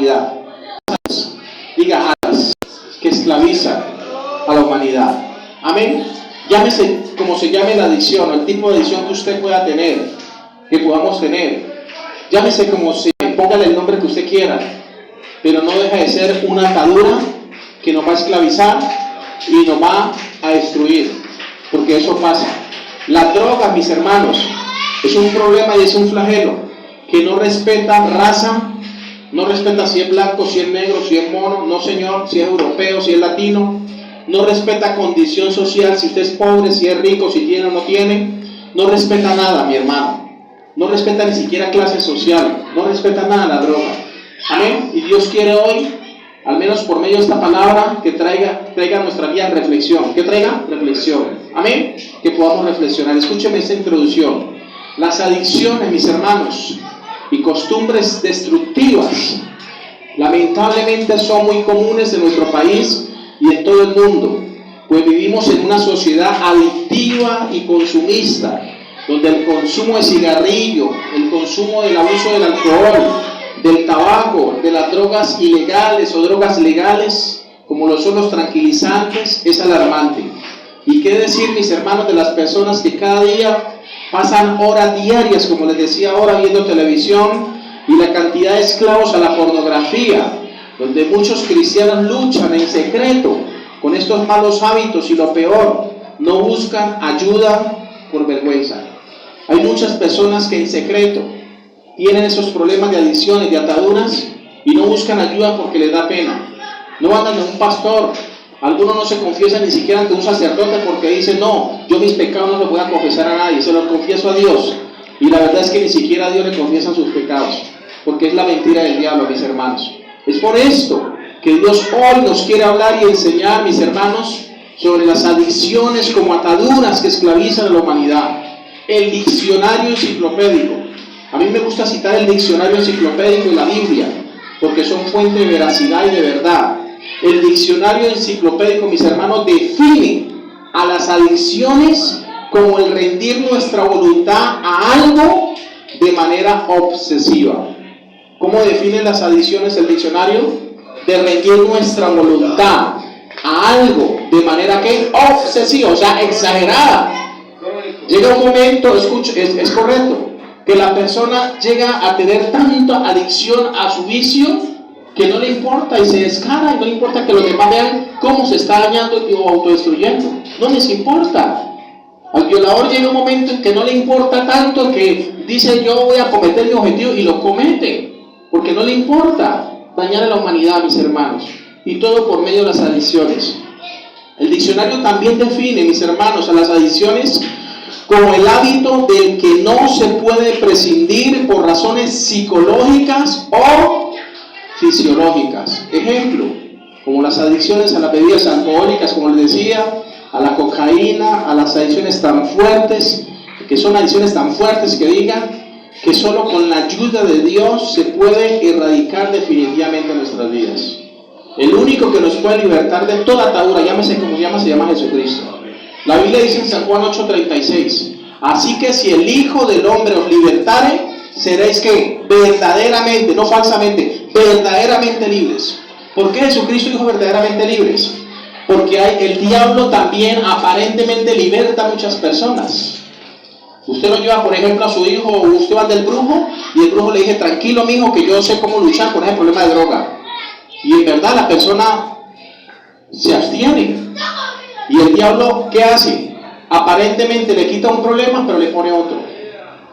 humanidad. Diga alas, que esclaviza a la humanidad. Amén. Llámese como se llame la adicción, o el tipo de adicción que usted pueda tener, que podamos tener. Llámese como se, póngale el nombre que usted quiera, pero no deja de ser una atadura que nos va a esclavizar y nos va a destruir, porque eso pasa. La droga, mis hermanos, es un problema y es un flagelo que no respeta raza, no respeta si es blanco, si es negro, si es mono, no señor, si es europeo, si es latino, no respeta condición social, si usted es pobre, si es rico, si tiene o no tiene, no respeta nada, mi hermano, no respeta ni siquiera clase social, no respeta nada la droga. Amén. Y Dios quiere hoy, al menos por medio de esta palabra, que traiga a nuestra vida reflexión. ¿Qué traiga? Reflexión. Amén. Que podamos reflexionar. Escúcheme esta introducción. Las adicciones, mis hermanos, y costumbres destructivas, lamentablemente son muy comunes en nuestro país y en todo el mundo, pues vivimos en una sociedad adictiva y consumista, donde el consumo de cigarrillo, el consumo del abuso del alcohol, del tabaco, de las drogas ilegales o drogas legales, como lo son los tranquilizantes, es alarmante. Y qué decir, mis hermanos, de las personas que cada día pasan horas diarias, como les decía ahora, viendo televisión, y la cantidad de esclavos a la pornografía, donde muchos cristianos luchan en secreto con estos malos hábitos y lo peor, no buscan ayuda por vergüenza. Hay muchas personas que en secreto tienen esos problemas de adicciones, de ataduras, y no buscan ayuda porque les da pena. No van ante un pastor, algunos no se confiesan ni siquiera ante un sacerdote porque dicen, no, yo mis pecados no los voy a confesar a nadie, se los confieso a Dios. Y la verdad es que ni siquiera a Dios le confiesan sus pecados, porque es la mentira del diablo, mis hermanos. Es por esto que Dios hoy nos quiere hablar y enseñar, mis hermanos, sobre las adicciones como ataduras que esclavizan a la humanidad. El diccionario enciclopédico. A mí me gusta citar el diccionario enciclopédico y la Biblia, porque son fuente de veracidad y de verdad. El diccionario enciclopédico, mis hermanos, define a las adicciones como el rendir nuestra voluntad a algo de manera obsesiva. ¿Cómo define las adicciones el diccionario? De rendir nuestra voluntad a algo de manera que obsesiva, o sea, exagerada. Llega un momento, es correcto, que la persona llega a tener tanta adicción a su vicio que no le importa y se descara y no le importa que los demás vean cómo se está dañando o autodestruyendo. No les importa. Al violador llega un momento en que no le importa tanto que dice yo voy a cometer mi objetivo y lo comete, porque no le importa dañar a la humanidad, mis hermanos, y todo por medio de las adicciones. El diccionario también define, mis hermanos, a las adicciones como el hábito del que no se puede prescindir por razones psicológicas o fisiológicas. Ejemplo, como las adicciones a las bebidas alcohólicas, como les decía, a la cocaína, a las adicciones tan fuertes, que son adicciones tan fuertes que digan que solo con la ayuda de Dios se puede erradicar definitivamente nuestras vidas. El único que nos puede libertar de toda atadura, llámese como se llama Jesucristo. La Biblia dice en San Juan 8:36, así que si el Hijo del Hombre os libertare, seréis que verdaderamente, no falsamente, verdaderamente libres. ¿Por qué Jesucristo dijo verdaderamente libres? Porque el diablo también aparentemente liberta a muchas personas. Usted lo lleva, por ejemplo, a su hijo, o usted va del brujo, y el brujo le dice, tranquilo mijo, que yo sé cómo luchar con ese problema de droga. Y en verdad la persona se abstiene. Y el diablo, ¿qué hace? Aparentemente le quita un problema, pero le pone otro,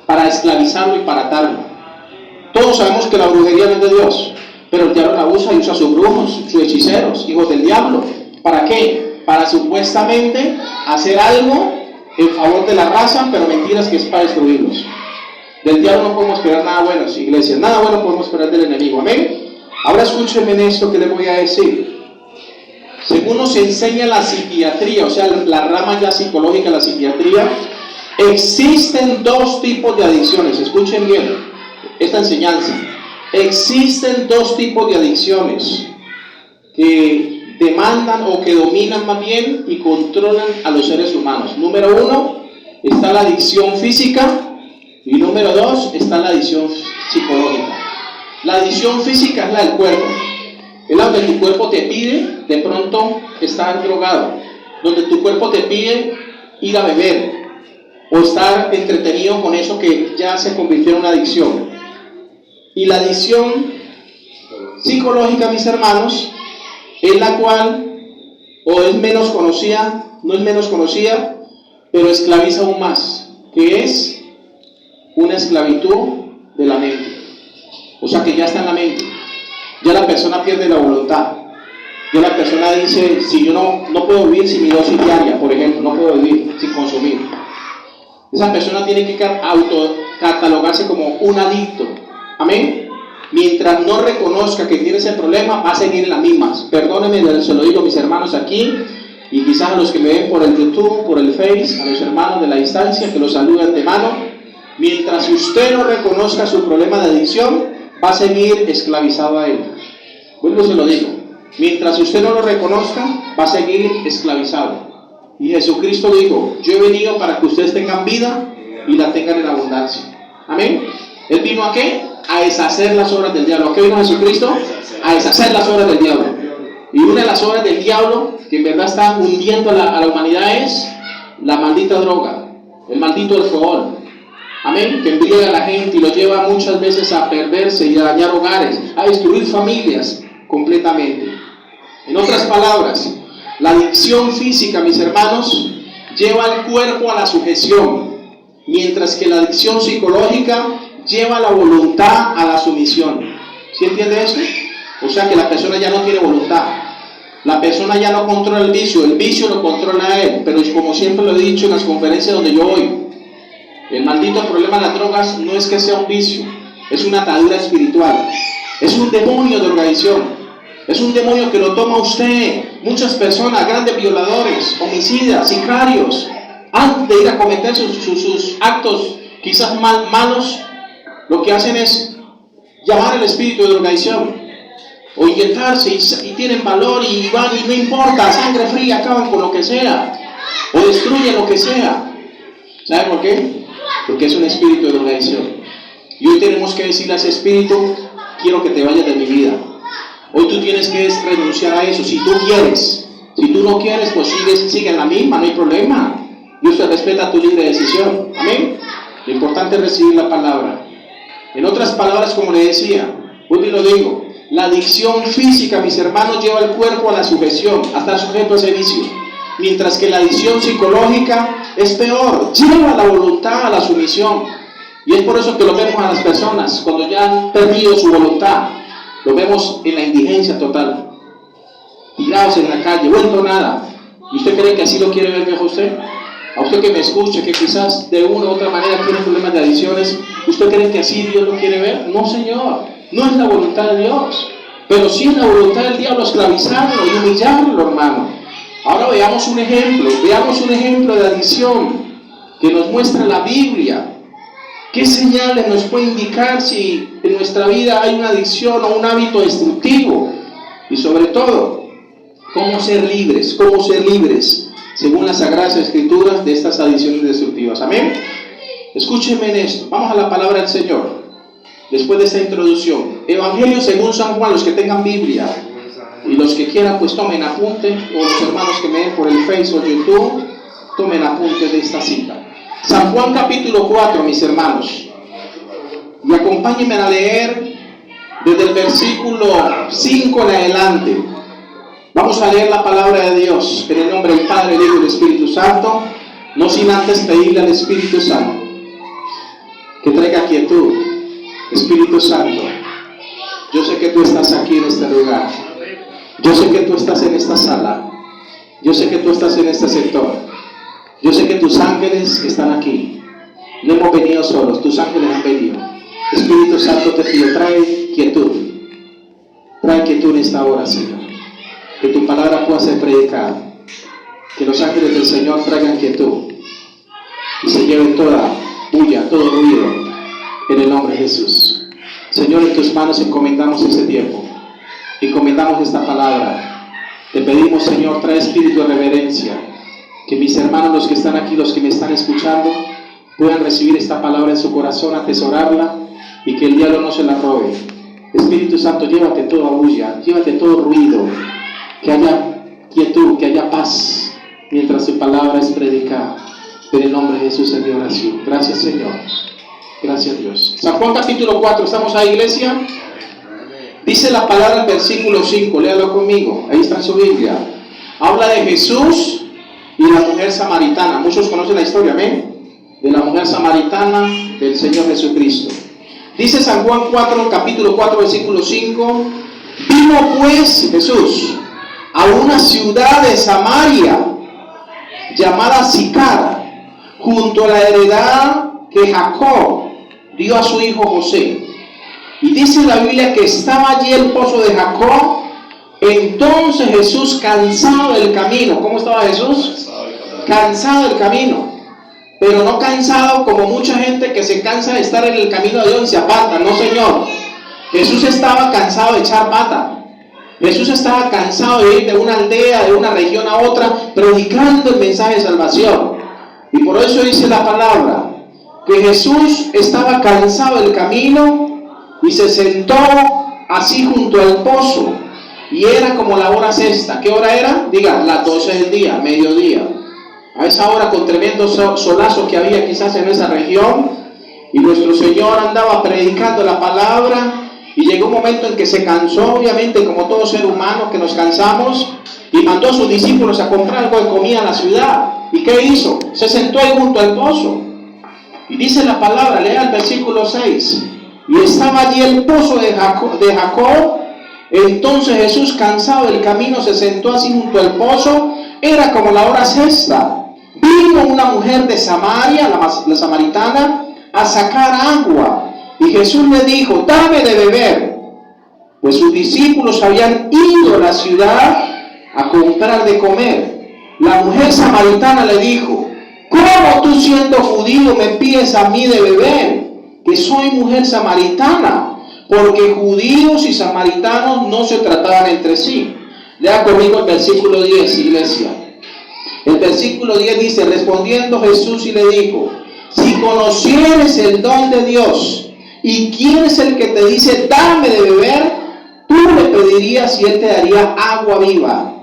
para esclavizarlo y para atarlo. Todos sabemos que la brujería no es de Dios, pero el diablo la usa y usa sus brujos, sus hechiceros, hijos del diablo. ¿Para qué? Para supuestamente hacer algo en favor de la raza, pero mentiras que es para destruirlos. Del diablo no podemos esperar nada bueno, iglesia, nada bueno podemos esperar del enemigo, amén. Ahora escúchenme en esto que les voy a decir. Según nos enseña la psiquiatría, o sea, la rama ya psicológica de la psiquiatría, existen dos tipos de adicciones. Escuchen bien esta enseñanza. Existen dos tipos de adicciones que demandan o que dominan más bien y controlan a los seres humanos. Número uno, está la adicción física, y número dos, está la adicción psicológica. La adicción física es la del cuerpo. Es la donde tu cuerpo te pide de pronto estar drogado, donde tu cuerpo te pide ir a beber o estar entretenido con eso que ya se convirtió en una adicción. Y la adicción psicológica, mis hermanos, es la cual o es menos conocida, no es menos conocida, pero esclaviza aún más, que es una esclavitud de la mente. O sea que ya está en la mente. Ya la persona pierde la voluntad. Ya la persona dice, si yo no puedo vivir sin mi dosis diaria, por ejemplo, no puedo vivir sin consumir. Esa persona tiene que autocatalogarse como un adicto. Amén. Mientras no reconozca que tiene ese problema, va a seguir en las mismas. Perdónenme, se lo digo a mis hermanos aquí, y quizás a los que me ven por el YouTube, por el Face, a los hermanos de la distancia, que los saludo de antemano. Mientras usted no reconozca su problema de adicción, va a seguir esclavizado a él. Vuelvo y se lo digo. Mientras usted no lo reconozca, va a seguir esclavizado. Y Jesucristo dijo, yo he venido para que ustedes tengan vida y la tengan en abundancia. Amén. ¿Él vino a qué? A deshacer las obras del diablo. ¿A qué vino Jesucristo? A deshacer las obras del diablo. Y una de las obras del diablo, que en verdad está hundiendo a la humanidad, es la maldita droga, el maldito alcohol. Amén, que embriaga a la gente y lo lleva muchas veces a perderse y a dañar hogares, a destruir familias completamente. En otras palabras, la adicción física, mis hermanos, lleva al cuerpo a la sujeción, mientras que la adicción psicológica lleva la voluntad a la sumisión. ¿Sí entiende eso? O sea que la persona ya no tiene voluntad. La persona ya no controla el vicio lo controla a él. Pero como siempre lo he dicho en las conferencias donde yo voy, el maldito problema de las drogas no es que sea un vicio, es una atadura espiritual, es un demonio de drogadicción, es un demonio que lo toma usted. Muchas personas, grandes violadores, homicidas, sicarios, antes de ir a cometer sus actos quizás malos, lo que hacen es llamar al espíritu de drogadicción o inyectarse y tienen valor y van y no importa, sangre fría, acaban con lo que sea o destruyen lo que sea. ¿Sabe por qué? Porque es un espíritu de drogadicción. Y hoy tenemos que decirle a ese espíritu, quiero que te vayas de mi vida. Hoy tú tienes que renunciar a eso, si tú quieres. Si tú no quieres, pues sigue en la misma, no hay problema. Dios te respeta tu libre decisión. Amén. Lo importante es recibir la palabra. En otras palabras, como le decía, hoy lo digo, la adicción física, mis hermanos, lleva el cuerpo a la sujeción, a estar sujeto a ese vicio. Mientras que la adicción psicológica es peor, lleva la voluntad a la sumisión. Y es por eso que lo vemos a las personas, cuando ya han perdido su voluntad, lo vemos en la indigencia total, tirados en la calle, vuelto nada. ¿Y usted cree que así lo quiere ver mejor usted? A usted que me escuche, que quizás de una u otra manera tiene problemas de adicciones, ¿usted cree que así Dios lo quiere ver? No, Señor, no es la voluntad de Dios, pero sí es la voluntad del diablo esclavizarlo y humillarlo, hermano. Ahora veamos un ejemplo de adicción que nos muestra la Biblia. ¿Qué señales nos puede indicar si en nuestra vida hay una adicción o un hábito destructivo? Y sobre todo, ¿cómo ser libres según las Sagradas Escrituras de estas adicciones destructivas? Amén. Escúchenme en esto. Vamos a la palabra del Señor. Después de esta introducción, Evangelio según San Juan, los que tengan Biblia y los que quieran, pues tomen apunte, o los hermanos que me ven por el Facebook o YouTube, tomen apunte de esta cita. San Juan capítulo 4, mis hermanos, y acompáñenme a leer desde el versículo 5 en adelante. Vamos a leer la palabra de Dios en el nombre del Padre, del Hijo y del Espíritu Santo, no sin antes pedirle al Espíritu Santo que traiga quietud. Espíritu Santo, yo sé que tú estás aquí en este lugar, yo sé que tú estás en esta sala, yo sé que tú estás en este sector, yo sé que tus ángeles están aquí. No hemos venido solos, tus ángeles han venido. Espíritu Santo, te pido, trae quietud en esta hora, Señor, que tu palabra pueda ser predicada, que los ángeles del Señor traigan quietud y se lleven toda bulla, todo ruido, en el nombre de Jesús. Señor, en tus manos encomendamos este tiempo, encomendamos esta palabra. Te pedimos, Señor, trae espíritu de reverencia, que mis hermanos, los que están aquí, los que me están escuchando, puedan recibir esta palabra en su corazón, atesorarla, y que el diablo no se la robe. Espíritu Santo, llévate toda bulla, llévate todo ruido, que haya quietud, que haya paz, mientras su palabra es predicada. En el nombre de Jesús es mi oración. Gracias, Señor. Gracias, Dios. San Juan capítulo 4, ¿estamos ahí, iglesia? Dice la palabra, el versículo 5, léalo conmigo, ahí está en su Biblia. Habla de Jesús y la mujer samaritana. Muchos conocen la historia, amén, de la mujer samaritana del Señor Jesucristo. Dice San Juan 4, capítulo 4, versículo 5. Vino pues Jesús a una ciudad de Samaria llamada Sicar, junto a la heredad que Jacob dio a su hijo José. Y dice la Biblia que estaba allí el pozo de Jacob. Entonces Jesús, cansado del camino. ¿Cómo estaba Jesús? Cansado del camino. Pero no cansado como mucha gente que se cansa de estar en el camino de Dios y se aparta. No, Señor. Jesús estaba cansado de echar pata. Jesús estaba cansado de ir de una aldea, de una región a otra, predicando el mensaje de salvación. Y por eso dice la palabra que Jesús estaba cansado del camino y se sentó así junto al pozo. Y era como la hora sexta. ¿Qué hora era? Diga, las 12 del día, mediodía. A esa hora, con tremendo solazo que había quizás en esa región, y nuestro Señor andaba predicando la palabra, y llegó un momento en que se cansó, obviamente, como todo ser humano que nos cansamos, y mandó a sus discípulos a comprar algo de comida en la ciudad. ¿Y qué hizo? Se sentó ahí junto al pozo. Y dice la palabra, lea el versículo 6. Y estaba allí el pozo de Jacob. Entonces Jesús, cansado del camino, se sentó así junto al pozo. Era como la hora sexta. Vino una mujer de Samaria, la samaritana, a sacar agua. Y Jesús le dijo, dame de beber. Pues sus discípulos habían ido a la ciudad a comprar de comer. La mujer samaritana le dijo, ¿cómo tú siendo judío me pides a mí de beber? Que soy mujer samaritana. Porque judíos y samaritanos no se trataban entre sí. Lea conmigo el versículo 10, iglesia. El versículo 10 dice, respondiendo Jesús y le dijo, si conocieres el don de Dios, y quién es el que te dice, dame de beber, tú le pedirías y él te daría agua viva.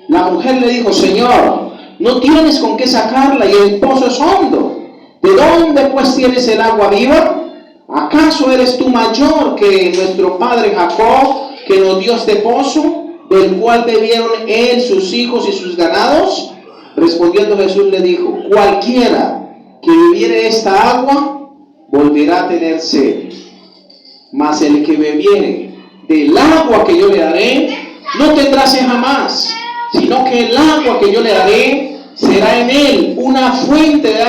La mujer le dijo, Señor, no tienes con qué sacarla y el pozo es hondo. ¿De dónde pues tienes el agua viva? ¿Acaso eres tú mayor que nuestro padre Jacob, que nos dio este pozo, del cual bebieron él, sus hijos y sus ganados? Respondiendo Jesús le dijo, cualquiera que bebiere esta agua, volverá a tener sed. Mas el que bebiere del agua que yo le daré, no tendrá sed jamás, sino que el agua que yo le daré será en él una fuente de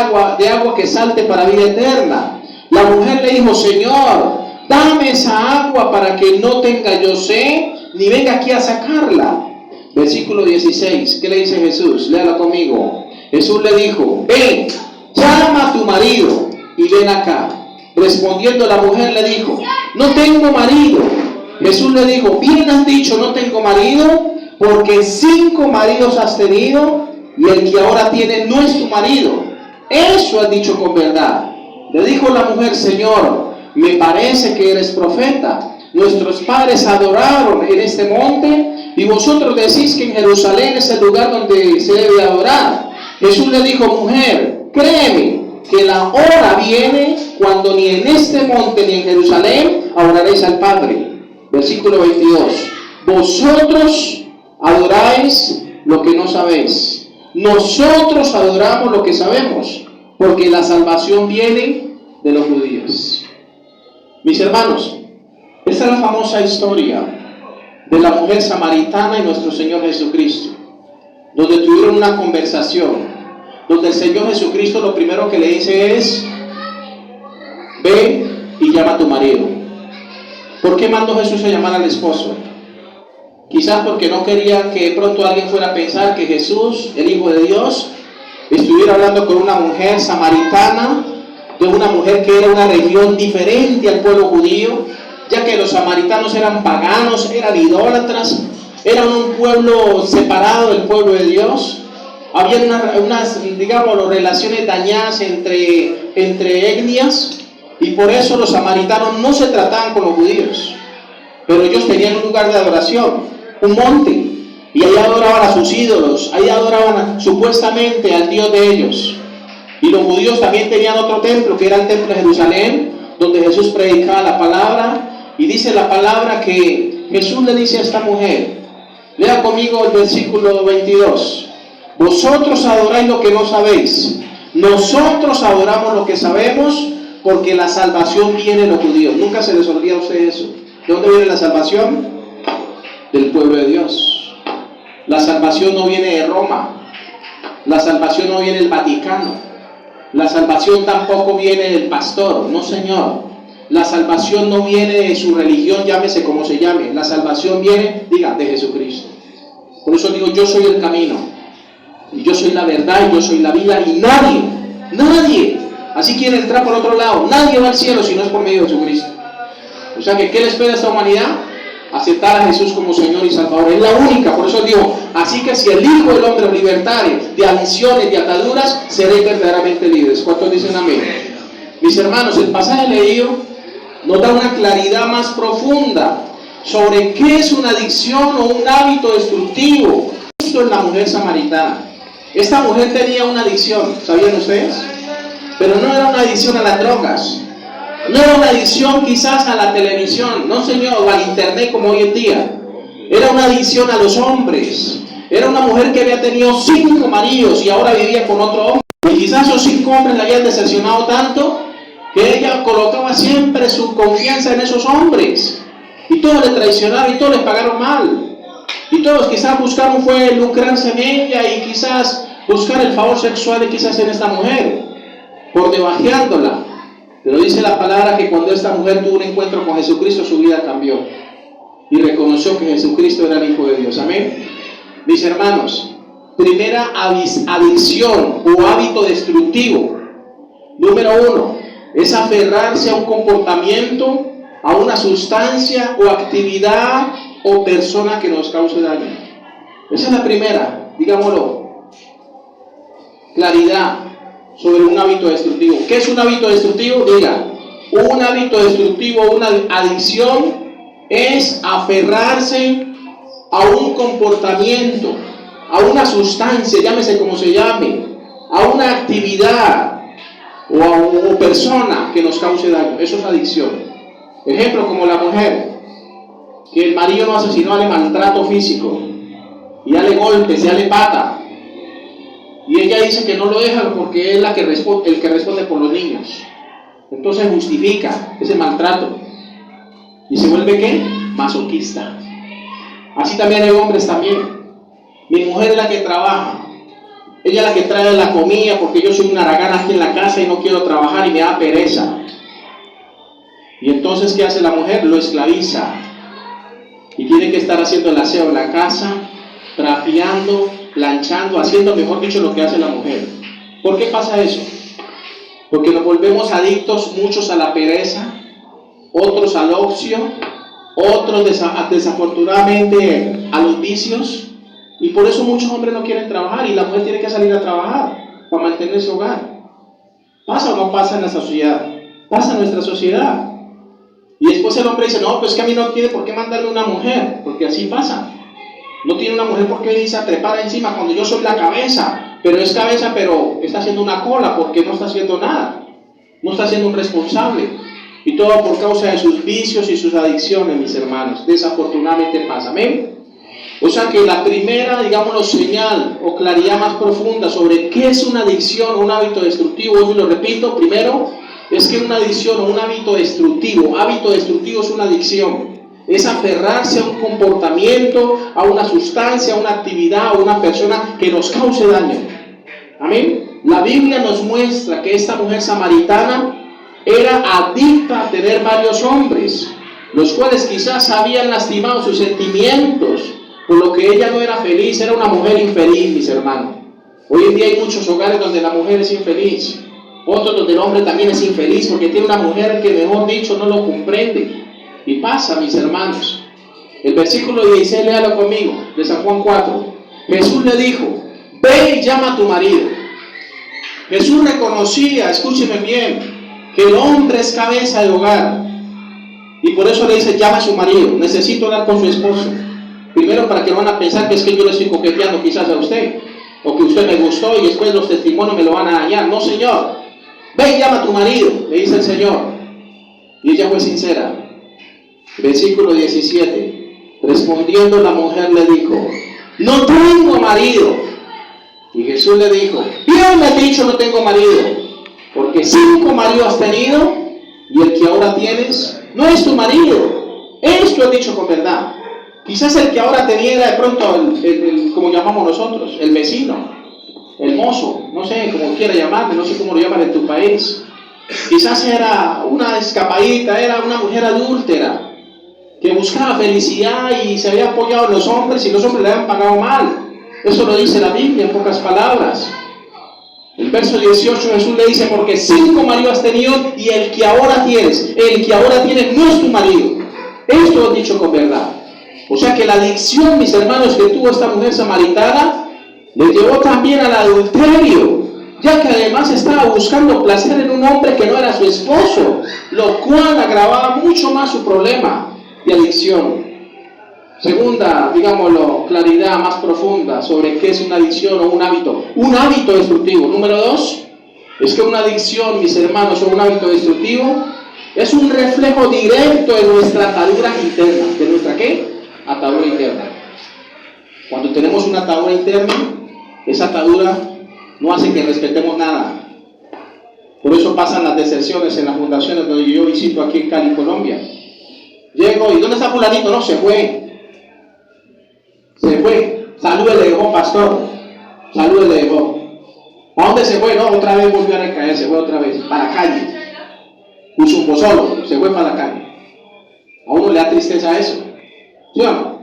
agua que salte para vida eterna. La mujer le dijo, Señor, dame esa agua para que no tenga yo sed, ni venga aquí a sacarla. Versículo 16, ¿qué le dice Jesús? Léalo conmigo. Jesús le dijo, ven, llama a tu marido y ven acá. Respondiendo la mujer le dijo, no tengo marido. Jesús le dijo, bien has dicho, no tengo marido, porque 5 maridos has tenido, y el que ahora tiene no es tu marido. Eso has dicho con verdad. Le dijo la mujer, Señor, me parece que eres profeta. Nuestros padres adoraron en este monte, y vosotros decís que en Jerusalén es el lugar donde se debe adorar. Jesús le dijo, mujer, créeme, que la hora viene cuando ni en este monte ni en Jerusalén adoraréis al Padre. Versículo 22. Vosotros adoráis lo que no sabéis. Nosotros adoramos lo que sabemos, porque la salvación viene de los judíos. Mis hermanos, esta es la famosa historia de la mujer samaritana y nuestro Señor Jesucristo, donde tuvieron una conversación, donde el Señor Jesucristo lo primero que le dice es, ve y llama a tu marido. ¿Por qué mandó Jesús a llamar al esposo? Quizás porque no quería que de pronto alguien fuera a pensar que Jesús, el Hijo de Dios, estuviera hablando con una mujer samaritana, de una mujer que era una región diferente al pueblo judío, ya que los samaritanos eran paganos, eran idólatras, eran un pueblo separado del pueblo de Dios. Había unas digamos, relaciones dañadas entre etnias, y por eso los samaritanos no se trataban con los judíos. pero ellos tenían un lugar de adoración, un monte, y ahí adoraban a sus ídolos, ahí adoraban supuestamente al Dios de ellos. Y los judíos también tenían otro templo, que era el templo de Jerusalén, donde Jesús predicaba la palabra, y dice la palabra que Jesús le dice a esta mujer, lea conmigo el versículo 22, vosotros adoráis lo que no sabéis, nosotros adoramos lo que sabemos, porque la salvación viene de los judíos. Nunca se les olvida a ustedes eso. ¿De dónde viene la salvación? Del pueblo de Dios. La salvación no viene de Roma, la salvación no viene del Vaticano, la salvación tampoco viene del pastor, no señor. La salvación no viene de su religión, llámese como se llame. La salvación viene, diga, de Jesucristo. Por eso digo, yo soy el camino, y yo soy la verdad, y yo soy la vida, y nadie, así quiere entrar por otro lado, nadie va al cielo si no es por medio de Jesucristo. O sea que, ¿qué le espera a esta humanidad? Aceptar a Jesús como Señor y Salvador. Es la única, por eso digo, así que si el Hijo del Hombre os libertare de adicciones, de ataduras, seréis verdaderamente libres. ¿Cuántos dicen amén? Mis hermanos, el pasaje leído nos da una claridad más profunda sobre qué es una adicción o un hábito destructivo. Esto es la mujer samaritana. Esta mujer tenía una adicción, ¿sabían ustedes? Pero no era una adicción a las drogas, no era una adicción quizás a la televisión, no señor, o al internet como hoy en día. Era una adicción a los hombres. Era una mujer que había tenido 5 maridos y ahora vivía con otro hombre. Y quizás esos 5 hombres la habían decepcionado tanto que ella colocaba siempre su confianza en esos hombres. Y todos le traicionaron y todos le pagaron mal. Y todos quizás buscaron fue lucrarse en ella y quizás buscar el favor sexual quizás en esta mujer, por debajeándola. Pero dice la palabra que cuando esta mujer tuvo un encuentro con Jesucristo, su vida cambió. Y reconoció que Jesucristo era el Hijo de Dios. Amén. Mis hermanos, primera adicción o hábito destructivo. Número 1, es aferrarse a un comportamiento, a una sustancia o actividad o persona que nos cause daño. Esa es la primera, digámoslo. Claridad sobre un hábito destructivo. ¿Qué es un hábito destructivo? Diga, un hábito destructivo, una adicción es aferrarse a un comportamiento, a una sustancia, llámese como se llame, a una actividad o persona que nos cause daño. Eso es adicción. Ejemplo, como la mujer, que el marido no asesinó, dale maltrato físico, y dale golpes, y dale pata. Y ella dice que no lo deja porque es el que responde por los niños. Entonces justifica ese maltrato. ¿Y se vuelve qué? Masoquista. Así también hay hombres también. Mi mujer es la que trabaja. Ella es la que trae la comida porque yo soy una haragana aquí en la casa y no quiero trabajar y me da pereza. Y entonces, ¿qué hace la mujer? Lo esclaviza. Y tiene que estar haciendo el aseo en la casa, trapeando, planchando, haciendo, mejor dicho, lo que hace la mujer. ¿Por qué pasa eso? Porque nos volvemos adictos, muchos a la pereza, otros al ocio, otros desafortunadamente a los vicios, y por eso muchos hombres no quieren trabajar y la mujer tiene que salir a trabajar para mantener su hogar. ¿Pasa o no pasa en nuestra sociedad? Pasa en nuestra sociedad. Y después el hombre dice, no, pues que a mí no tiene por qué mandarme una mujer, porque así pasa. No tiene una mujer porque dice a trepar encima cuando yo soy la cabeza, pero es cabeza, pero está haciendo una cola porque no está haciendo nada, no está siendo un responsable. Y todo por causa de sus vicios y sus adicciones, mis hermanos. Desafortunadamente pasa. Amén. O sea que la primera, digámoslo, señal o claridad más profunda sobre qué es una adicción o un hábito destructivo, yo lo repito, primero, es que una adicción o un hábito destructivo es una adicción. Es aferrarse a un comportamiento, a una sustancia, a una actividad, a una persona que nos cause daño. Amén. La Biblia nos muestra que esta mujer samaritana era adicta a tener varios hombres, los cuales quizás habían lastimado sus sentimientos, por lo que ella no era feliz, era una mujer infeliz, mis hermanos. Hoy en día hay muchos hogares donde la mujer es infeliz, otros donde el hombre también es infeliz, porque tiene una mujer que, mejor dicho, no lo comprende. Y pasa, mis hermanos. El versículo 16, léalo conmigo, de San Juan 4. Jesús le dijo, ve y llama a tu marido. Jesús reconocía, escúcheme bien, que el hombre es cabeza del hogar. Y por eso le dice, llama a su marido, necesito hablar con su esposo. Primero, para que van a pensar que es que yo le estoy coqueteando quizás a usted, o que usted me gustó y después los testimonios me lo van a dañar. No, Señor, ve y llama a tu marido, le dice el Señor. Y ella fue sincera. Versículo 17. Respondiendo la mujer le dijo, no tengo marido. Y Jesús le dijo, bien me has dicho, no tengo marido, porque 5 maridos has tenido y el que ahora tienes no es tu marido. Esto has dicho con verdad. Quizás el que ahora tenía era de pronto el como llamamos nosotros, el vecino, el mozo, no sé cómo quiera llamarle, no sé cómo lo llaman en tu país. Quizás era una escapadita, era una mujer adúltera que buscaba felicidad y se había apoyado en los hombres y los hombres le habían pagado mal. Eso lo dice la Biblia en pocas palabras. El verso 18 Jesús le dice, porque 5 maridos has tenido y el que ahora tienes no es tu marido. Esto lo he dicho con verdad. O sea que la adicción, mis hermanos, que tuvo esta mujer samaritana, le llevó también al adulterio, ya que además estaba buscando placer en un hombre que no era su esposo, lo cual agravaba mucho más su problema de adicción. Segunda, digámoslo, claridad más profunda sobre qué es una adicción o un hábito destructivo. Número 2, es que una adicción, mis hermanos, o un hábito destructivo es un reflejo directo de nuestra atadura interna. ¿De nuestra qué? Atadura interna. Cuando tenemos una atadura interna, esa atadura no hace que respetemos nada. Por eso pasan las deserciones en las fundaciones donde yo visito aquí en Cali, Colombia. Llego y ¿dónde está fulanito? No, se fue. Salud le dejó, pastor. Salud le dejó. ¿A dónde se fue? No, otra vez volvió a recaer, se fue otra vez. Para la calle. Puso un solo, se fue para la calle. A uno le da tristeza eso. ¿Sí o no?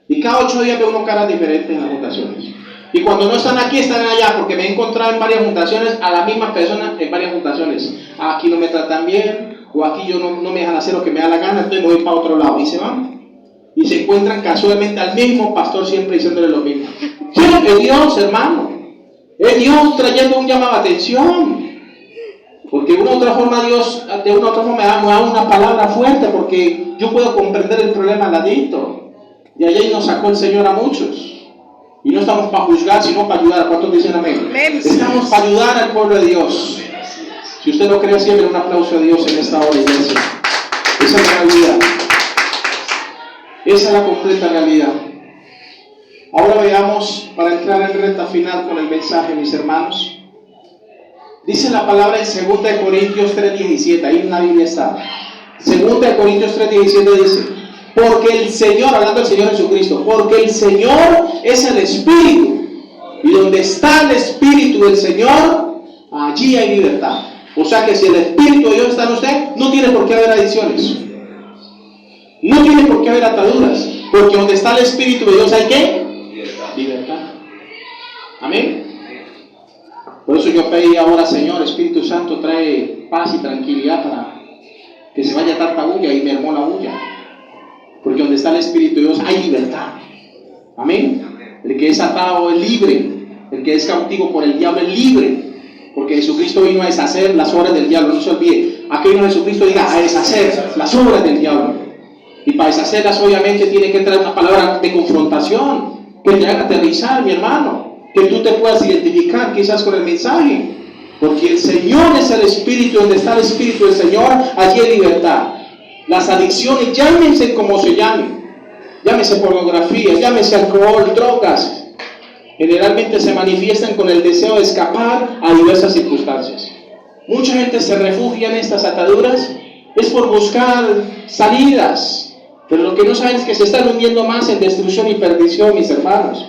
Y cada 8 días ve uno caras diferentes en las fundaciones. Y cuando no están aquí, están allá, porque me he encontrado en varias fundaciones a la misma persona en varias fundaciones. Aquí no me tratan bien, o aquí yo no me dejan hacer lo que me da la gana, entonces me voy para otro lado. Y se van. Y se encuentran casualmente al mismo pastor siempre diciéndole lo mismo. Sí, es Dios, hermano. Es Dios trayendo un llamado a atención. Porque de una u otra forma Dios, me da una palabra fuerte, porque yo puedo comprender el problema del adicto. Y allí nos sacó el Señor a muchos. Y no estamos para juzgar, sino para ayudar. ¿Cuántos dicen amén? Estamos para ayudar al pueblo de Dios. Si usted lo cree, siempre un aplauso a Dios en esta hora, iglesia. Esa es la realidad. Esa es la completa realidad. Ahora veamos, para entrar en recta final con el mensaje, mis hermanos. Dice la palabra en 2 Corintios 3:17, ahí en la Biblia está. 2 Corintios 3:17 dice, porque el Señor, hablando del Señor Jesucristo, porque el Señor es el Espíritu, y donde está el Espíritu del Señor, allí hay libertad. O sea que si el Espíritu de Dios está en usted, no tiene por qué haber adicciones. No tiene por qué haber ataduras, porque donde está el Espíritu de Dios hay ¿qué? Libertad. Amén. Por eso yo pedí ahora, Señor, Espíritu Santo, trae paz y tranquilidad para que se vaya tartabulla, y me armó la bulla. Porque donde está el Espíritu de Dios hay libertad. Amén. El que es atado es libre. El que es cautivo por el diablo es libre. Porque Jesucristo vino a deshacer las obras del diablo. No se olvide. Aquí vino Jesucristo, diga, a deshacer las obras del diablo. Y para deshacerlas, obviamente, tiene que entrar una palabra de confrontación que te haga aterrizar, mi hermano. Que tú te puedas identificar quizás con el mensaje. Porque el Señor es el Espíritu. Donde está el Espíritu del Señor, allí hay libertad. Las adicciones, llámense como se llamen. Llámese pornografía, llámese alcohol, drogas. Generalmente se manifiestan con el deseo de escapar a diversas circunstancias. Mucha gente se refugia en estas ataduras. Es por buscar salidas. Pero lo que no saben es que se están hundiendo más en destrucción y perdición, mis hermanos.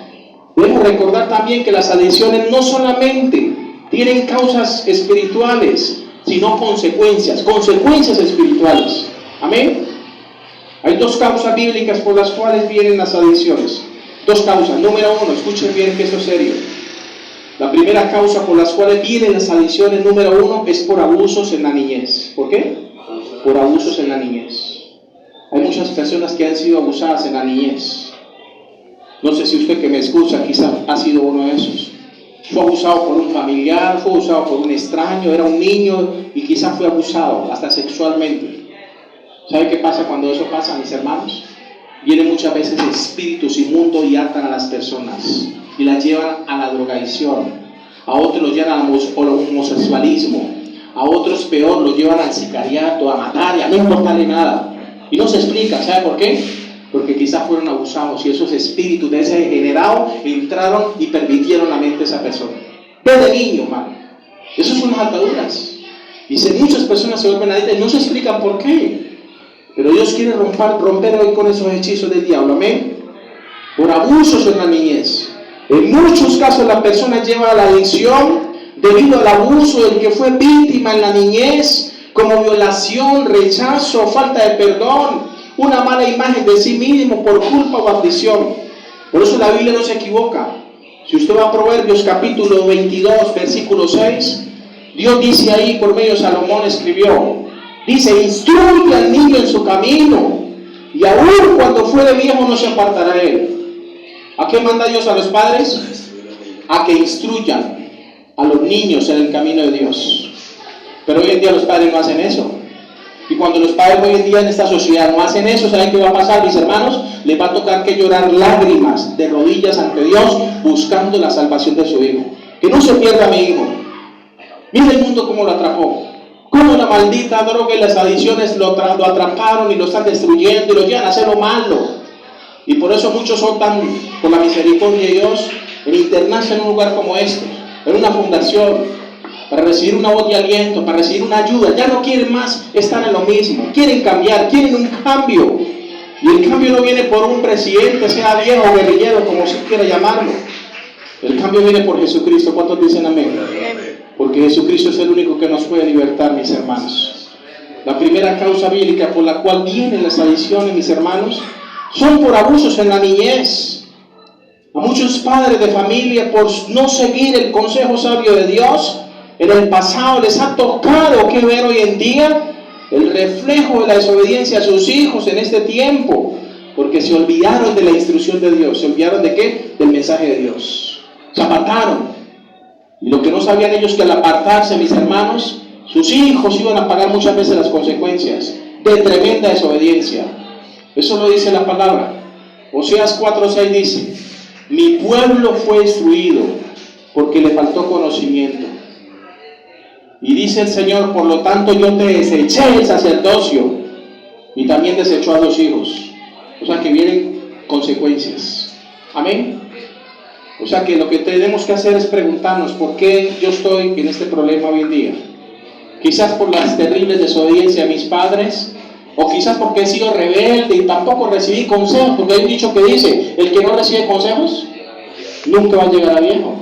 Debemos recordar también que las adicciones no solamente tienen causas espirituales, sino consecuencias espirituales. Amén. Hay 2 causas bíblicas por las cuales vienen las adicciones. 2 causas. Número 1, escuchen bien que esto es serio. La primera causa por las cuales vienen las adicciones, número 1, es por abusos en la niñez. ¿Por qué? Por abusos en la niñez. Hay muchas personas que han sido abusadas en la niñez. No sé si usted que me escucha quizás ha sido uno de esos. Fue abusado por un familiar, fue abusado por un extraño, era un niño y quizás fue abusado hasta sexualmente. ¿Sabe qué pasa cuando eso pasa, mis hermanos? Vienen muchas veces espíritus inmundos y atan a las personas y las llevan a la drogadicción. A otros los llevan al homosexualismo. A otros peor, los llevan al sicariato, a matar y a no importarle nada. Y no se explica, ¿sabe por qué? Porque quizás fueron abusados y esos espíritus de ese degenerado entraron y permitieron la mente de esa persona. Desde niño, hermano. Esas son las ataduras. Y si muchas personas se vuelven adictas y no se explican por qué. Pero Dios quiere romper hoy con esos hechizos del diablo, amén. Por abusos en la niñez. En muchos casos la persona lleva a la adicción debido al abuso del que fue víctima en la niñez, como violación, rechazo, falta de perdón, una mala imagen de sí mismo por culpa o aflicción. Por eso la Biblia no se equivoca. Si usted va a Proverbios capítulo 22, versículo 6, Dios dice ahí, por medio de Salomón escribió, dice, instruye al niño en su camino, y aún cuando fuere viejo no se apartará de él. ¿A qué manda Dios a los padres? A que instruyan a los niños en el camino de Dios. Pero hoy en día los padres no hacen eso. Y cuando los padres hoy en día en esta sociedad no hacen eso, ¿saben qué va a pasar, mis hermanos? Les va a tocar que llorar lágrimas de rodillas ante Dios buscando la salvación de su hijo. Que no se pierda mi hijo. Mira el mundo cómo lo atrapó. Cómo la maldita droga y las adicciones lo atraparon y lo están destruyendo y lo llevan a hacer lo malo. Y por eso muchos optan por la misericordia de Dios en internarse en un lugar como este, en una fundación, para recibir una voz de aliento, para recibir una ayuda. Ya no quieren más estar en lo mismo, quieren cambiar, quieren un cambio. Y el cambio no viene por un presidente, sea viejo o guerrillero, como se quiera llamarlo. El cambio viene por Jesucristo. ¿Cuántos dicen amén? Porque Jesucristo es el único que nos puede libertar, mis hermanos. La primera causa bíblica por la cual vienen las adicciones, mis hermanos, son por abusos en la niñez. A muchos padres de familia, por no seguir el consejo sabio de Dios, en el pasado les ha tocado que ver hoy en día el reflejo de la desobediencia a sus hijos en este tiempo, porque se olvidaron de la instrucción de Dios. ¿Se olvidaron de qué? Del mensaje de Dios. Se apartaron. Y lo que no sabían ellos que al apartarse, mis hermanos, sus hijos iban a pagar muchas veces las consecuencias de tremenda desobediencia. Eso lo dice la palabra. Oseas 4:6 dice, mi pueblo fue destruido porque le faltó conocimiento. Y dice el Señor, por lo tanto yo te deseché el sacerdocio y también desechó a los hijos. O sea que vienen consecuencias. Amén. O sea que lo que tenemos que hacer es preguntarnos por qué yo estoy en este problema hoy en día. Quizás por las terribles desobediencias de mis padres, o quizás porque he sido rebelde y tampoco recibí consejos, porque hay un dicho que dice, el que no recibe consejos nunca va a llegar a viejo.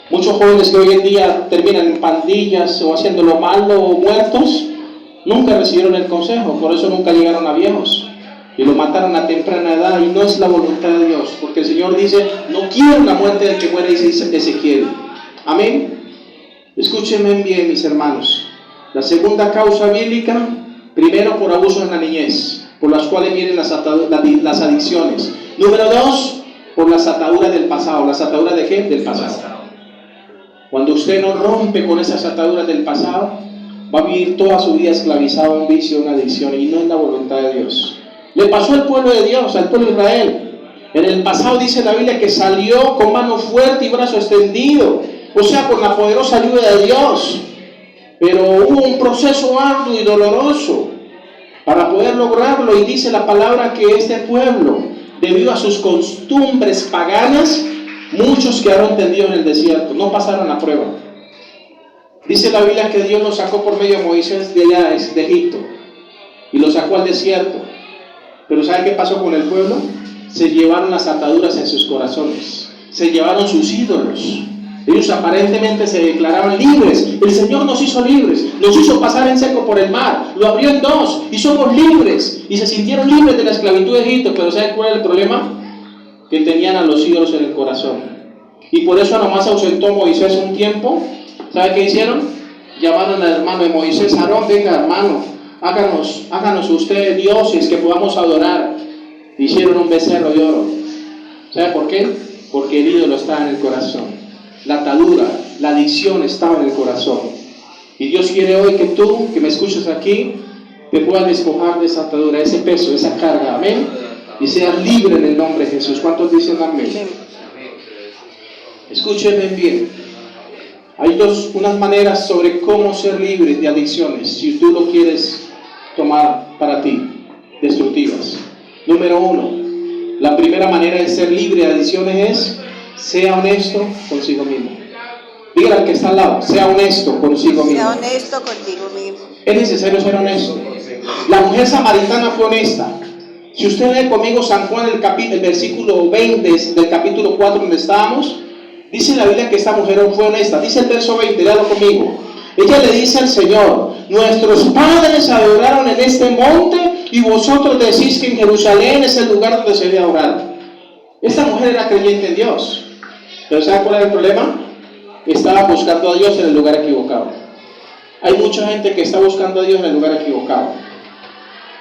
Muchos jóvenes que hoy en día terminan en pandillas o haciendo lo malo o muertos, nunca recibieron el consejo, por eso nunca llegaron a viejos. Y lo mataron a temprana edad y no es la voluntad de Dios, porque el Señor dice, no quiero la muerte del que muere, dice Ezequiel. Amén. Escúchenme bien, mis hermanos. La segunda causa bíblica, primero por abuso en la niñez, por las cuales vienen las adicciones. Número 2, por las ataduras del pasado. ¿Las ataduras de qué? Del pasado. Cuando usted no rompe con esas ataduras del pasado, va a vivir toda su vida esclavizado a un vicio, a una adicción, y no es la voluntad de Dios. Le pasó al pueblo de Dios, al pueblo de Israel. En el pasado dice la Biblia que salió con mano fuerte y brazo extendido, o sea, con la poderosa ayuda de Dios. Pero hubo un proceso arduo y doloroso para poder lograrlo, y dice la palabra que este pueblo, debido a sus costumbres paganas, muchos quedaron tendidos en el desierto, no pasaron la prueba. Dice la Biblia que Dios los sacó por medio de Moisés de allá de Egipto y los sacó al desierto. Pero ¿sabe qué pasó con el pueblo? Se llevaron las ataduras en sus corazones, se llevaron sus ídolos. Ellos aparentemente se declaraban libres. El Señor nos hizo libres, nos hizo pasar en seco por el mar, lo abrió en dos y somos libres. Y se sintieron libres de la esclavitud de Egipto. Pero ¿sabe cuál era el problema? Que tenían a los ídolos en el corazón. Y por eso nomás se ausentó Moisés un tiempo. ¿Sabe qué hicieron? Llamaron al hermano de Moisés, Aarón, venga hermano, háganos usted dioses que podamos adorar. Hicieron un becerro de oro. ¿Sabe por qué? Porque el ídolo estaba en el corazón. La atadura, la adicción estaba en el corazón. Y Dios quiere hoy que tú, que me escuches aquí, te pueda despojar de esa atadura, ese peso, esa carga, amén, y seas libre en el nombre de Jesús. ¿Cuántos dicen amén? Escúchenme bien. Hay unas maneras sobre cómo ser libre de adicciones, si tú lo quieres tomar para ti, destructivas. Número 1, la primera manera de ser libre de adicciones es: sea honesto consigo mismo. Dígale al que está al lado: sea honesto consigo mismo. Sea honesto contigo mismo. Es necesario ser honesto. La mujer samaritana fue honesta. Si usted lee conmigo San Juan el versículo 20 del capítulo 4 donde estábamos, dice en la Biblia que esta mujer fue honesta. Dice el verso 20, léalo conmigo. Ella le dice al Señor: nuestros padres adoraron en este monte y vosotros decís que en Jerusalén es el lugar donde se debe adorar. Esta mujer era creyente en Dios, pero ¿sabe cuál era el problema? Estaba buscando a Dios en el lugar equivocado. Hay mucha gente que está buscando a Dios en el lugar equivocado.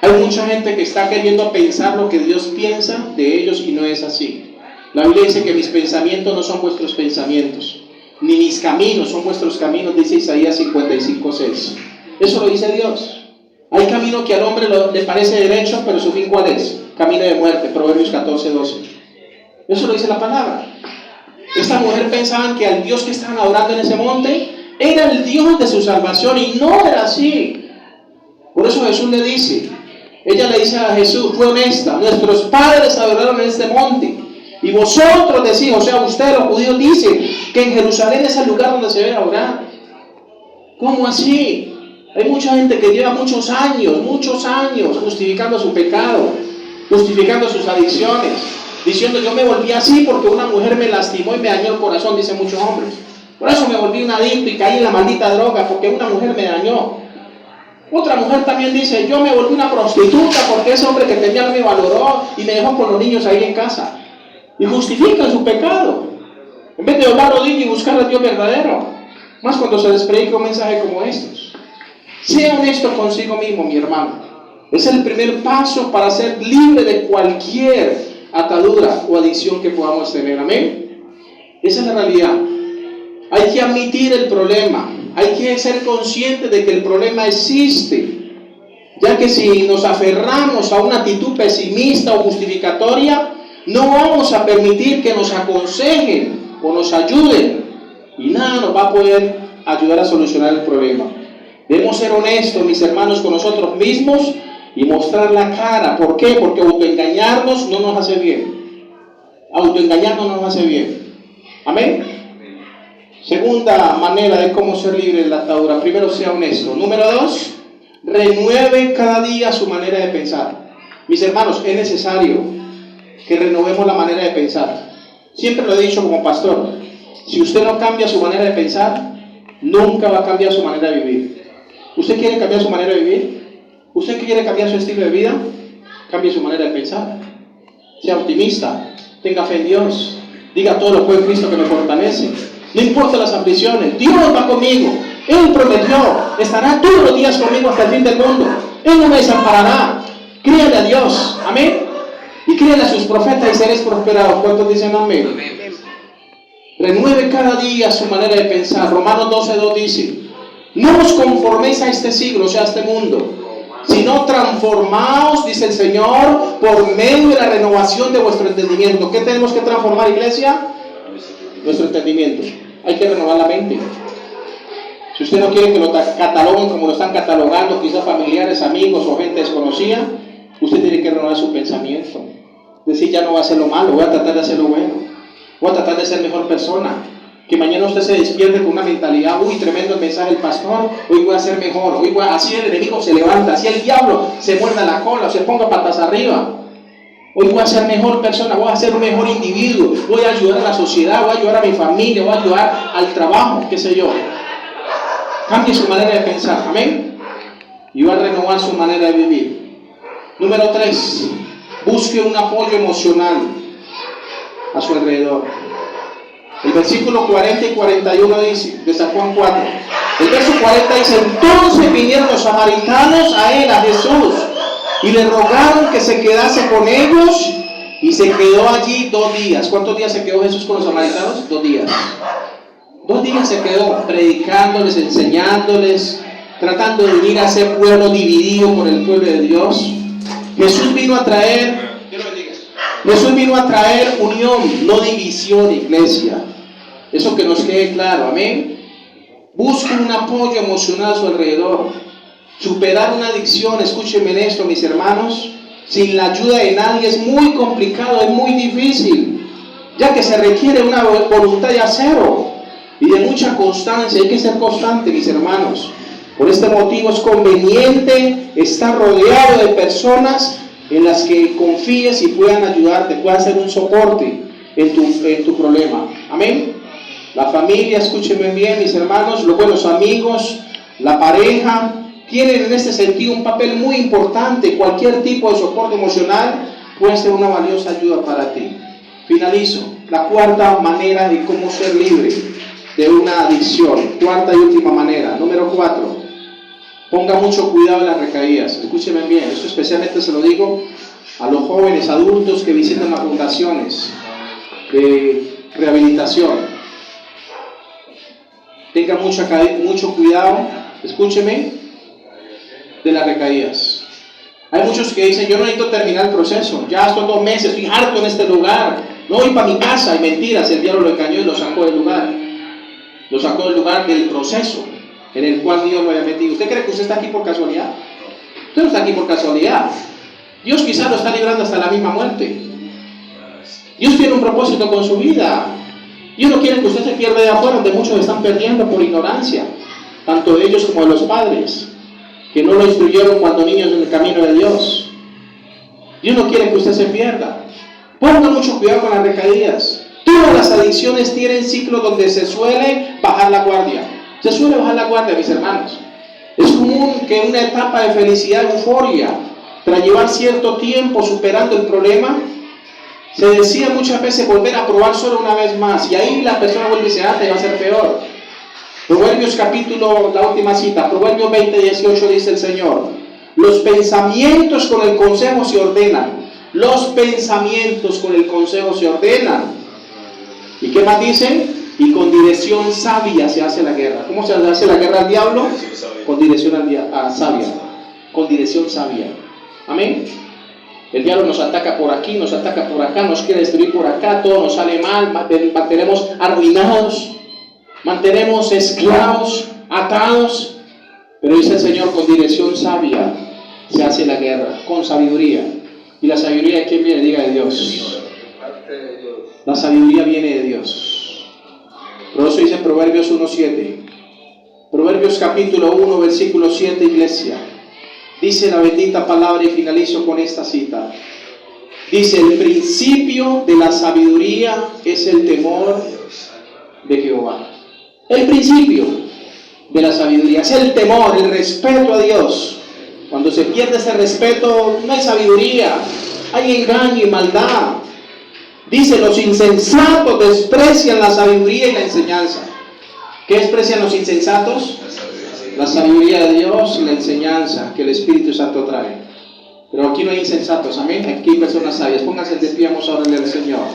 Hay mucha gente que está queriendo pensar lo que Dios piensa de ellos y no es así. La Biblia dice que mis pensamientos no son vuestros pensamientos, ni mis caminos son vuestros caminos, dice Isaías 55:6. Eso lo dice Dios. Hay camino que al hombre le parece derecho, pero su fin ¿cuál es? Camino de muerte, Proverbios 14:12. Eso lo dice la palabra. Esta mujer pensaban que al Dios que estaban adorando en ese monte era el Dios de su salvación, y no era así. Por eso Jesús le dice, ella le dice a Jesús, fue honesta: nuestros padres adoraron en este monte y vosotros decís, o sea, ustedes los judíos dicen que en Jerusalén es el lugar donde se debe adorar. ¿Cómo así? Hay mucha gente que lleva muchos años justificando su pecado, justificando sus adicciones, diciendo: yo me volví así porque una mujer me lastimó y me dañó el corazón, dicen muchos hombres. Por eso me volví un adicto y caí en la maldita droga, porque una mujer me dañó. Otra mujer también dice: yo me volví una prostituta porque ese hombre que tenía no me valoró y me dejó con los niños ahí en casa. Y justifican su pecado, en vez de doblar rodillas y buscar al Dios verdadero. Más cuando se les predica un mensaje como estos. Sea honesto consigo mismo, mi hermano. Es el primer paso para ser libre de cualquier atadura o adicción que podamos tener. Amén. Esa es la realidad. Hay que admitir el problema. Hay que ser consciente de que el problema existe. Ya que si nos aferramos a una actitud pesimista o justificatoria, no vamos a permitir que nos aconsejen o nos ayuden. Y nada nos va a poder ayudar a solucionar el problema. Debemos ser honestos, mis hermanos, con nosotros mismos y mostrar la cara. ¿Por qué? Porque autoengañarnos no nos hace bien. Autoengañarnos no nos hace bien. Amén. Segunda manera de cómo ser libre de la atadura: primero, sea honesto. Número 2, renueve cada día su manera de pensar. Mis hermanos, es necesario que renovemos la manera de pensar. Siempre lo he dicho como pastor: si usted no cambia su manera de pensar, nunca va a cambiar su manera de vivir. ¿Usted quiere cambiar su manera de vivir? ¿Usted quiere cambiar su estilo de vida? Cambie su manera de pensar. Sea optimista, tenga fe en Dios, diga: todo lo puedo en Cristo que me fortalece. No importa las aflicciones, Dios va conmigo. Él prometió, estará todos los días conmigo hasta el fin del mundo. Él no me desamparará. Créale a Dios, amén. Y créale a sus profetas y seréis prosperados. ¿Cuántos dicen amén? Amén. Renueve cada día su manera de pensar. Romanos 12:2 dice: no os conforméis a este siglo, o sea, a este mundo, sino transformaos, dice el Señor, por medio de la renovación de vuestro entendimiento. ¿Qué tenemos que transformar, iglesia? Nuestro entendimiento. Hay que renovar la mente. Si usted no quiere que lo cataloguen como lo están catalogando, quizás familiares, amigos o gente desconocida, usted tiene que renovar su pensamiento. Decir: ya no voy a hacer lo malo, voy a tratar de hacer lo bueno, voy a tratar de ser mejor persona. Que mañana usted se despierte con una mentalidad: uy, tremendo el mensaje del pastor, hoy voy a ser mejor, así el enemigo se levanta, así el diablo se muerda la cola o se ponga patas arriba. Hoy voy a ser mejor persona, voy a ser un mejor individuo, voy a ayudar a la sociedad, voy a ayudar a mi familia, voy a ayudar al trabajo, qué sé yo. Cambie su manera de pensar, amén. Y va a renovar su manera de vivir. Número 3, busque un apoyo emocional a su alrededor. El versículo 40 y 41 dice, de San Juan 4. El verso 40 dice: entonces vinieron los samaritanos a él, a Jesús, y le rogaron que se quedase con ellos, y se quedó allí 2 días. ¿Cuántos días se quedó Jesús con los samaritanos? 2 días. 2 días se quedó predicándoles, enseñándoles, tratando de unir a ese pueblo dividido por el pueblo de Dios. Jesús vino a traer unión, no división, iglesia. Eso que nos quede claro, amén. Busquen un apoyo emocional a su alrededor. Superar una adicción, escúchenme en esto, mis hermanos, sin la ayuda de nadie es muy complicado, es muy difícil, ya que se requiere una voluntad de acero y de mucha constancia. Hay que ser constante, mis hermanos. Por este motivo es conveniente estar rodeado de personas en las que confíes y puedan ayudarte, puedan ser un soporte en tu problema. Amén. La familia, escúchenme bien, mis hermanos, los buenos amigos, la pareja, tienen en este sentido un papel muy importante. Cualquier tipo de soporte emocional puede ser una valiosa ayuda para ti. Finalizo. La cuarta manera de cómo ser libre de una adicción. Cuarta y última manera. Número 4. Ponga mucho cuidado en las recaídas. Escúchenme bien. Esto especialmente se lo digo a los jóvenes adultos que visitan las fundaciones de rehabilitación. Tenga mucho cuidado. Escúcheme. De las recaídas. Hay muchos que dicen: yo no necesito terminar el proceso, ya estoy 2 meses, estoy harto en este lugar, no voy para mi casa. Y mentiras, el diablo lo engañó y lo sacó del lugar. Lo sacó del lugar del proceso en el cual Dios lo había metido. ¿Usted cree que usted está aquí por casualidad? Usted no está aquí por casualidad. Dios quizás lo está librando hasta la misma muerte. Dios tiene un propósito con su vida. Dios no quiere que usted se pierda de afuera, donde muchos están perdiendo por ignorancia, tanto de ellos como de los padres, que no lo instruyeron cuando niños en el camino de Dios. Dios no quiere que usted se pierda. Ponga mucho cuidado con las recaídas. Todas las adicciones tienen ciclos donde se suele bajar la guardia. Se suele bajar la guardia, mis hermanos. Es común que una etapa de felicidad, euforia, tras llevar cierto tiempo superando el problema, se decide muchas veces volver a probar solo una vez más. Y ahí la persona vuelve y dice: te va a ser peor. Proverbios capítulo, la última cita, Proverbios 20:18 dice el Señor: los pensamientos con el consejo se ordenan. Los pensamientos con el consejo se ordenan. ¿Y qué más dice? Y con dirección sabia se hace la guerra. ¿Cómo se hace la guerra al diablo? Con dirección sabia. Con dirección sabia. Amén. El diablo nos ataca por aquí, nos ataca por acá, nos quiere destruir por acá, todo nos sale mal, mantenemos arruinados. Mantenemos esclavos, atados, pero dice el Señor: con dirección sabia se hace la guerra, con sabiduría. ¿Y la sabiduría de quién viene? Diga: de Dios. La sabiduría viene de Dios. Por eso dice Proverbios 1:7. Proverbios capítulo 1, versículo 7, iglesia. Dice la bendita palabra, y finalizo con esta cita. Dice: el principio de la sabiduría es el temor de Jehová. El principio de la sabiduría es el temor, el respeto a Dios. Cuando se pierde ese respeto, no hay sabiduría, hay engaño y maldad. Dice: los insensatos desprecian la sabiduría y la enseñanza. ¿Qué desprecian los insensatos? La sabiduría de Dios y la enseñanza que el Espíritu Santo trae. Pero aquí no hay insensatos, amén. Aquí hay personas sabias. Pónganse de pie, vamos a orarle al Señor.